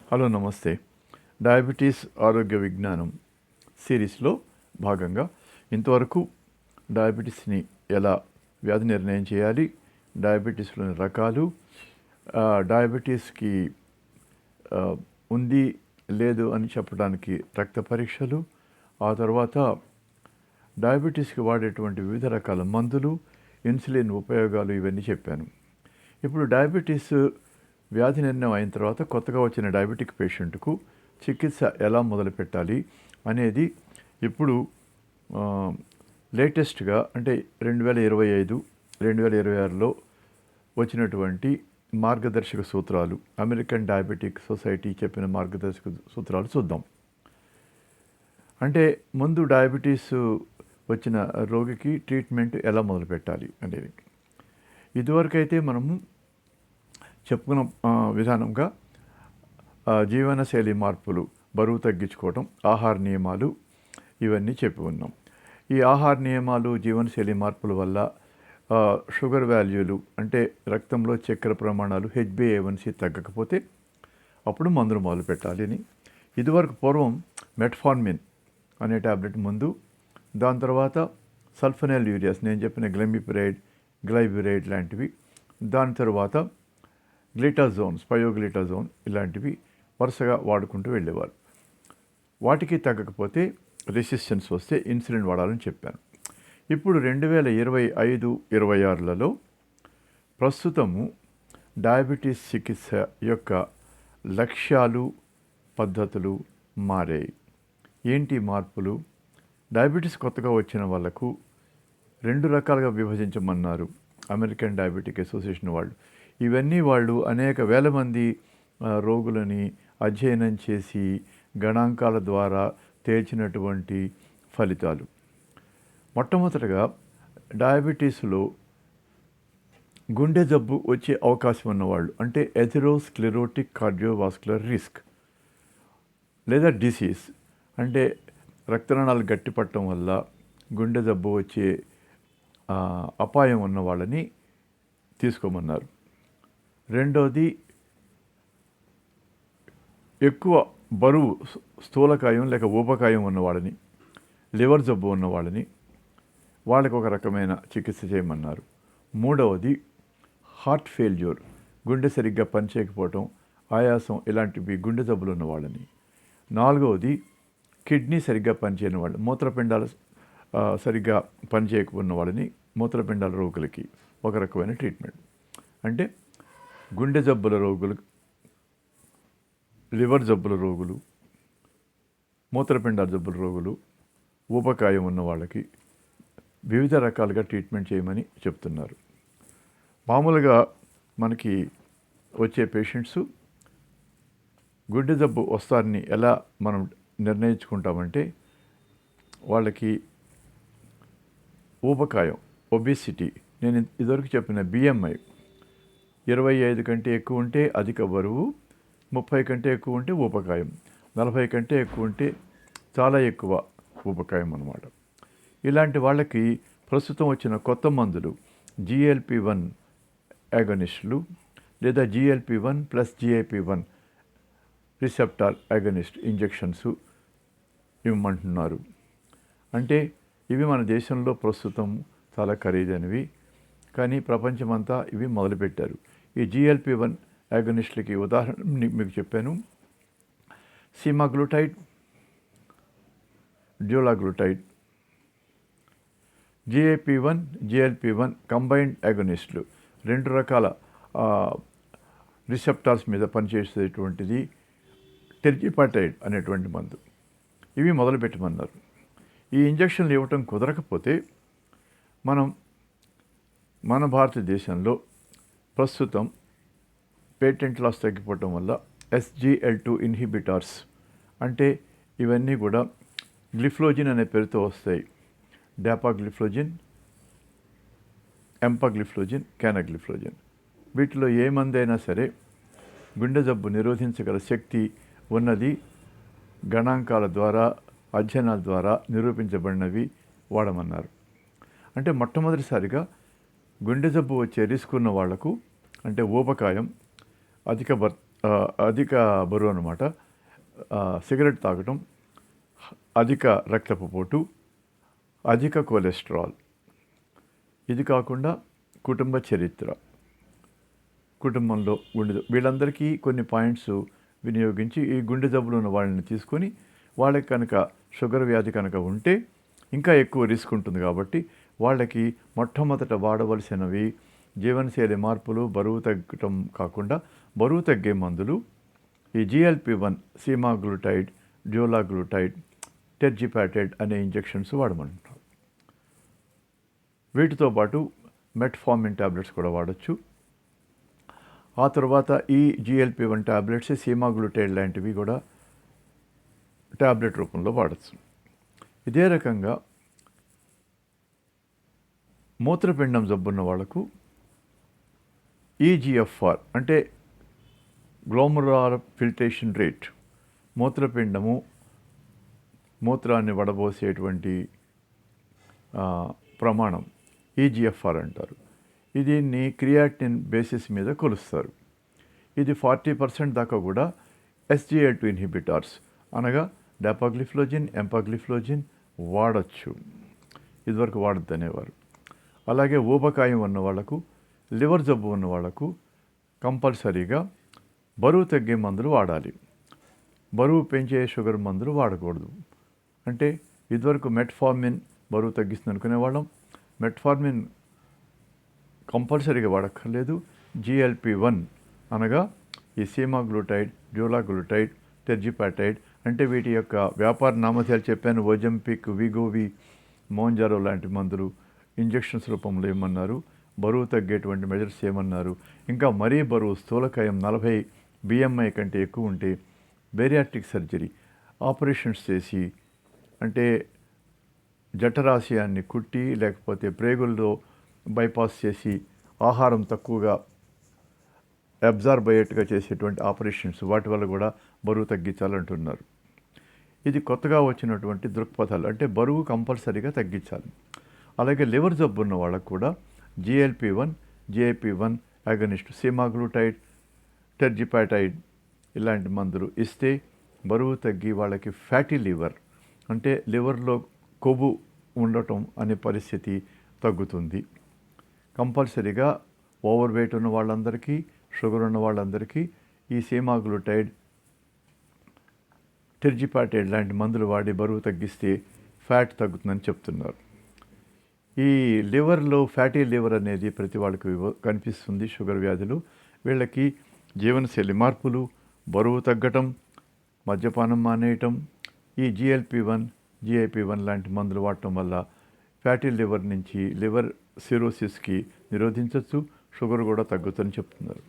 Hello నమస్తే. Diabetes ఆరోగ్య విజ్ఞానం సిరీస్లో భాగంగా ఇంతవరకు డయాబెటీస్ని ఎలా వ్యాధి నిర్ణయం చేయాలి, డయాబెటీస్లోని రకాలు, డయాబెటీస్కి ఆ, ఉంది లేదు అని చెప్పడానికి రక్త పరీక్షలు, ఆ తర్వాత డయాబెటీస్కి వాడేటువంటి వివిధ రకాల మందులు, ఇన్సులిన్ ఉపయోగాలు ఇవన్నీ చెప్పాను. ఇప్పుడు డయాబెటీస్ వ్యాధి నిర్ణయం అయిన తర్వాత కొత్తగా వచ్చిన డయాబెటిక్ పేషెంట్కు చికిత్స ఎలా మొదలు పెట్టాలి అనేది ఇప్పుడు లేటెస్ట్గా అంటే 2025 2026లో వచ్చినటువంటి మార్గదర్శక సూత్రాలు, అమెరికన్ డయాబెటిక్ సొసైటీ చెప్పిన మార్గదర్శక సూత్రాలు చూద్దాం. అంటే ముందు డయాబెటీస్ వచ్చిన రోగికి ట్రీట్మెంట్ ఎలా మొదలు పెట్టాలి అనేది. ఇదివరకైతే మనము చెప్పుకున్న విధానంగా జీవనశైలి మార్పులు, బరువు తగ్గించుకోవడం, ఆహార నియమాలు ఇవన్నీ చెప్పి ఉన్నాం. ఈ ఆహార నియమాలు, జీవనశైలి మార్పుల వల్ల షుగర్ వాల్యూలు అంటే రక్తంలో చక్కెర ప్రమాణాలు HbA1c తగ్గకపోతే అప్పుడు మందులు మొదలు పెట్టాలి అని. ఇదివరకు పూర్వం మెట్ఫార్మిన్ అనే ట్యాబ్లెట్ ముందు, దాని తర్వాత సల్ఫనైల్ యూరియాస్ నేను చెప్పిన గ్లెమిపిరైడ్, గ్లైబిరైడ్ లాంటివి, దాని తర్వాత గ్లిటాజోన్, స్పయోగ్లిటాజోన్ ఇలాంటివి వరుసగా వాడుకుంటూ వెళ్ళేవారు. వాటికి తగ్గకపోతే రెసిస్టెన్స్ వస్తే ఇన్సులిన్ వాడాలని చెప్పాను. ఇప్పుడు 2025-26లలో ప్రస్తుతము డయాబెటీస్ చికిత్స యొక్క లక్ష్యాలు, పద్ధతులు మారాయి. ఏంటి మార్పులు? డయాబెటీస్ కొత్తగా వచ్చిన వాళ్ళకు 2 రకాలుగా విభజించమన్నారు అమెరికన్ డయాబెటిక్ అసోసియేషన్ వాళ్ళు. ఇవన్నీ వాళ్ళు అనేక వేల మంది రోగులని అధ్యయనం చేసి గణాంకాల ద్వారా తేల్చినటువంటి ఫలితాలు. మొట్టమొదటగా డయాబెటీస్లో గుండె జబ్బు వచ్చే అవకాశం ఉన్నవాళ్ళు, అంటే ఎథెరోస్క్లెరోటిక్ కార్డియోవాస్కులర్ రిస్క్ లేదా డిసీజ్, అంటే రక్తనాళాలు గట్టిపట్టడం వల్ల గుండె జబ్బు వచ్చే అపాయం ఉన్న వాళ్ళని తీసుకోమన్నారు. రెండోది ఎక్కువ బరువు, స్థూలకాయం లేక ఊబకాయం ఉన్నవాళ్ళని, లివర్ జబ్బు ఉన్నవాళ్ళని, వాళ్ళకి ఒక రకమైన చికిత్స చేయమన్నారు. మూడవది హార్ట్ ఫెయిల్యూర్, గుండె సరిగ్గా పనిచేయకపోవటం, ఆయాసం ఇలాంటివి గుండె జబ్బులు ఉన్నవాళ్ళని. నాలుగవది కిడ్నీ సరిగ్గా పనిచేయని వాళ్ళు, మూత్రపిండాలు సరిగ్గా పనిచేయకపోయిన వాళ్ళని, మూత్రపిండాల రోగులకి ఒక రకమైన ట్రీట్మెంట్. అంటే గుండె జబ్బుల రోగులు, లివర్ జబ్బుల రోగులు, మూత్రపిండాల జబ్బుల రోగులు, ఊబకాయం ఉన్న వాళ్ళకి వివిధ రకాలుగా ట్రీట్మెంట్ చేయమని చెప్తున్నారు. మామూలుగా మనకి వచ్చే పేషెంట్స్ గుండె జబ్బు వస్తారని ఎలా మనం నిర్ణయించుకుంటామంటే, వాళ్ళకి ఊబకాయం, ఒబేసిటీ, నేను ఇదివరకు చెప్పిన BMI 25 కంటే ఎక్కువ ఉంటే అధిక బరువు, 30 కంటే ఎక్కువ ఉంటే ఊబకాయం, 40 కంటే ఎక్కువ ఉంటే చాలా ఎక్కువ ఊబకాయం అన్నమాట. ఇలాంటి వాళ్ళకి ప్రస్తుతం వచ్చిన కొత్త మందులు GLP-1 యాగనిస్టులు లేదా GLP-1 + GIP-1 రిసెప్టార్ యాగనిస్ట్ ఇంజెక్షన్స్ ఇవ్వమంటున్నారు. అంటే ఇవి మన దేశంలో ప్రస్తుతం చాలా ఖరీదైనవి, కానీ ప్రపంచమంతా ఇవి మొదలుపెట్టారు. ఈ GLP-1 యాగనిస్టులకి ఉదాహరణ మీకు చెప్పాను. సీమాగ్లూటైడ్, డ్యూలాగ్లూటైడ్. GLP-1 కంబైన్డ్ యాగనిస్టులు 2 రకాల రిసెప్టార్స్ మీద పనిచేసేటువంటిది టెర్జిపాటైడ్ అనేటువంటి మందు. ఇవి మొదలుపెట్టమన్నారు. ఈ ఇంజక్షన్లు ఇవ్వటం కుదరకపోతే మన భారతదేశంలో ప్రస్తుతం పేటెంట్ లాస్ తగ్గిపోవటం వల్ల SGLT2 ఇన్హిబిటార్స్, అంటే ఇవన్నీ కూడా గ్లిఫ్లోజిన్ అనే పేరుతో వస్తాయి. Dapagliflozin, empagliflozin, canagliflozin. వీటిలో ఏ మందైనా సరే గుండె జబ్బు నిరోధించగల శక్తి ఉన్నది గణాంకాల ద్వారా, అధ్యయనాల ద్వారా నిరూపించబడినవి వాడమన్నారు. అంటే మొట్టమొదటిసారిగా గుండె జబ్బు వచ్చే రిస్క్ ఉన్న వాళ్లకు, అంటే ఊబకాయం, అధిక బరువు అన్నమాట, సిగరెట్ తాగటం, అధిక రక్తపు పోటు, అధిక కొలెస్ట్రాల్. ఇది కాకుండా కుటుంబ చరిత్ర, కుటుంబంలో వీళ్ళందరికీ కొన్ని పాయింట్స్ వినియోగించి ఈ గుండె జబ్బులు ఉన్న వాళ్ళని తీసుకొని వాళ్ళకి కనుక షుగర్ వ్యాధి కనుక ఉంటే ఇంకా ఎక్కువ రిస్క్ ఉంటుంది కాబట్టి వాళ్ళకి మొట్టమొదట వాడవలసినవి జీవనశైలి మార్పులు, బరువు తగ్గటం కాకుండా బరువు తగ్గే మందులు ఈ GLP-1, సీమాగ్లూటైడ్, డ్యూలాగ్లూటైడ్, టెర్జిపాటైడ్ అనే ఇంజెక్షన్స్ వాడమంటున్నారు. వీటితో పాటు మెట్ఫార్మిన్ ట్యాబ్లెట్స్ కూడా వాడచ్చు. ఆ తర్వాత ఈ GLP-1 ట్యాబ్లెట్స్, సీమాగ్లూటైడ్ లాంటివి కూడా ట్యాబ్లెట్ రూపంలో వాడచ్చు. ఇదే రకంగా మూత్రపిండం జబ్బున్న వాళ్ళకు EGFR అంటే గ్లోమరులార్ ఫిల్ట్రేషన్ రేట్, మూత్రపిండము మూత్రాన్ని వడబోసేటువంటి ప్రమాణం EGFR అంటారు. దీన్ని క్రియాటినిన్ బేసిస్ మీద కొలుస్తారు. ఇది 40% దాకా కూడా SGLT2 ఇన్హిబిటార్స్ అనగా డెపాగ్లిఫ్లోజిన్, ఎంపాగ్లిఫ్లోజిన్ వాడచ్చు. ఇదివరకు వాడద్దు అనేవారు. అలాగే ఊబకాయం ఉన్న వాళ్ళకు, లివర్ జబ్బు ఉన్న వాళ్ళకు కంపల్సరీగా బరువు తగ్గే మందులు వాడాలి. బరువు పెంచే షుగర్ మందులు వాడకూడదు. అంటే ఇదివరకు మెట్ఫార్మిన్ బరువు తగ్గిస్తుంది అనుకునేవాళ్ళం. మెట్ఫార్మిన్ కంపల్సరీగా వాడక్కర్లేదు. GLP-1 అనగా ఈ సీమాగ్లూటైడ్, డ్యూలాగ్లూటైడ్, టెర్జిపాటైడ్ అంటే వీటి యొక్క వ్యాపార నామధేయాలు చెప్పాను. ఓజంపిక్, విగోవి, మోంజారో లాంటి మందులు ఇంజెక్షన్స్ రూపంలో ఏమన్నారు. బరువు తగ్గేటువంటి మెజర్స్ ఏమన్నారు. ఇంకా మరీ బరువు స్థూలకాయం 40 BMI కంటే ఎక్కువ ఉంటే బేరియాట్రిక్ సర్జరీ, ఆపరేషన్స్ చేసి అంటే జఠరాశయాన్ని కుట్టి లేకపోతే ప్రేగుల్లో బైపాస్ చేసి ఆహారం తక్కువగా అబ్జార్బ్ అయ్యేట్టుగా చేసేటువంటి ఆపరేషన్స్, వాటి వల్ల కూడా బరువు తగ్గించాలంటున్నారు. ఇది కొత్తగా వచ్చినటువంటి దృక్పథాలు. అంటే బరువు కంపల్సరీగా తగ్గించాలి. అలాగే లివర్ జబ్బు ఉన్న వాళ్ళకు కూడా GLP-1, GIP-1 అగనిస్ట్, సీమాగ్లూటైడ్, టెర్జిపాటైడ్ ఇలాంటి మందులు ఇస్తే బరువు తగ్గి వాళ్ళకి ఫ్యాటీ లివర్ అంటే లివర్లో కొవ్వు ఉండటం అనే పరిస్థితి తగ్గుతుంది. కంపల్సరీగా ఓవర్ వెయిట్ ఉన్న వాళ్ళందరికీ, షుగర్ ఉన్న వాళ్ళందరికీ ఈ సీమాగ్లూటైడ్, టెర్జిపాటైడ్ లాంటి మందులు వాడి బరువు తగ్గిస్తే ఫ్యాట్ తగ్గుతుందని చెప్తున్నారు. ఈ లివర్లో ఫ్యాటీ లివర్ అనేది ప్రతి వాళ్ళకి కనిపిస్తుంది. షుగర్ వ్యాధులు వీళ్ళకి జీవనశైలి మార్పులు, బరువు తగ్గటం, మద్యపానం మానేయటం, ఈ GLP-1, GIP-1 లాంటి మందులు వాడటం వల్ల ఫ్యాటీ లివర్ నుంచి లివర్ సిరోసిస్కి నిరోధించవచ్చు. షుగర్ కూడా తగ్గుతుందని చెప్తున్నారు.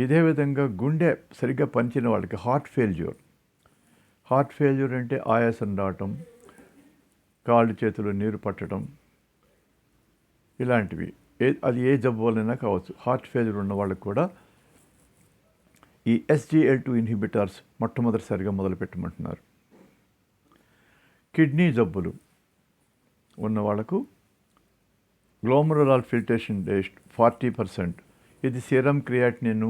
ఇదే విధంగా గుండె సరిగ్గా పనిచిన వాళ్ళకి హార్ట్ ఫెయిల్యూర్ అంటే ఆయాసం రావటం, కాళ్ళు చేతులు నీరు పట్టడం ఇలాంటివి అది ఏ జబ్బు వల్లైనా కావచ్చు. హార్ట్ ఫెయిల్యూర్ ఉన్న వాళ్ళకి కూడా ఈ SGLT2 ఇన్హిబిటార్స్ మొట్టమొదటిసారిగా మొదలుపెట్టమంటున్నారు. కిడ్నీ జబ్బులు ఉన్న వాళ్ళకు గ్లోమరులార్ ఫిల్ట్రేషన్ రేట్ 40%. ఇది సీరం క్రియాటినిన్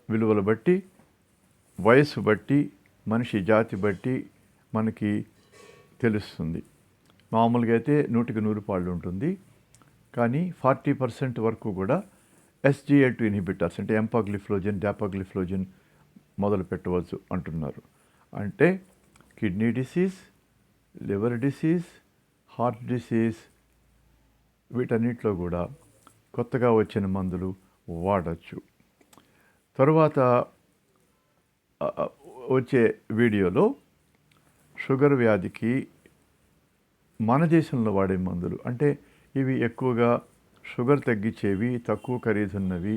విలువలు బట్టి, వయసు బట్టి, మనిషి జాతి బట్టి మనకి తెలుస్తుంది. మామూలుగా అయితే 100కి 100 పాళ్ళు ఉంటుంది. కానీ 40% వరకు కూడా SGLT2 ఇన్హిబిటర్స్ అంటే ఎంపాగ్లిఫ్లోజిన్, డాపాగ్లిఫ్లోజిన్ మొదలు పెట్టవచ్చు అంటున్నారు. అంటే kidney disease, liver disease, heart disease వీటన్నిటిలో కూడా కొత్తగా వచ్చిన మందులు వాడచ్చు. తరువాత వచ్చే వీడియోలో షుగర్ వ్యాధికి మన దేశంలో వాడే మందులు అంటే ఇవి ఎక్కువగా షుగర్ తగ్గించేవి, తక్కువ ఖరీదున్నవి,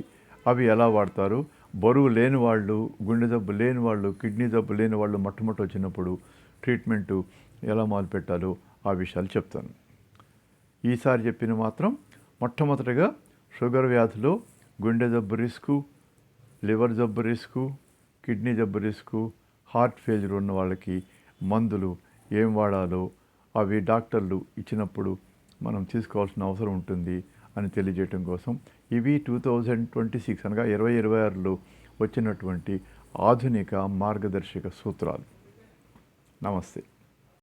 అవి ఎలా వాడతారు, బరువు లేని వాళ్ళు, గుండె జబ్బు లేని వాళ్ళు, కిడ్నీ జబ్బు లేని వాళ్ళు మొట్టమొదటి వచ్చినప్పుడు ట్రీట్మెంటు ఎలా మొదలుపెట్టాలో ఆ విషయాలు చెప్తాను. ఈసారి చెప్పిన మాత్రం మొట్టమొదటిగా షుగర్ వ్యాధిలో గుండె జబ్బు రిస్కు, లివర్ జబ్బు రిస్కు, కిడ్నీ జబ్బు రిస్కు, హార్ట్ ఫెయిల్యూర్ ఉన్న వాళ్ళకి మందులు ఏం వాడాలో అవి డాక్టర్లు ఇచ్చినప్పుడు మనం తీసుకోవాల్సిన అవసరం ఉంటుంది అని తెలియజేయటం కోసం ఇవి 2026 అనగా 2026లో వచ్చినటువంటి ఆధునిక మార్గదర్శక సూత్రాలు. నమస్తే.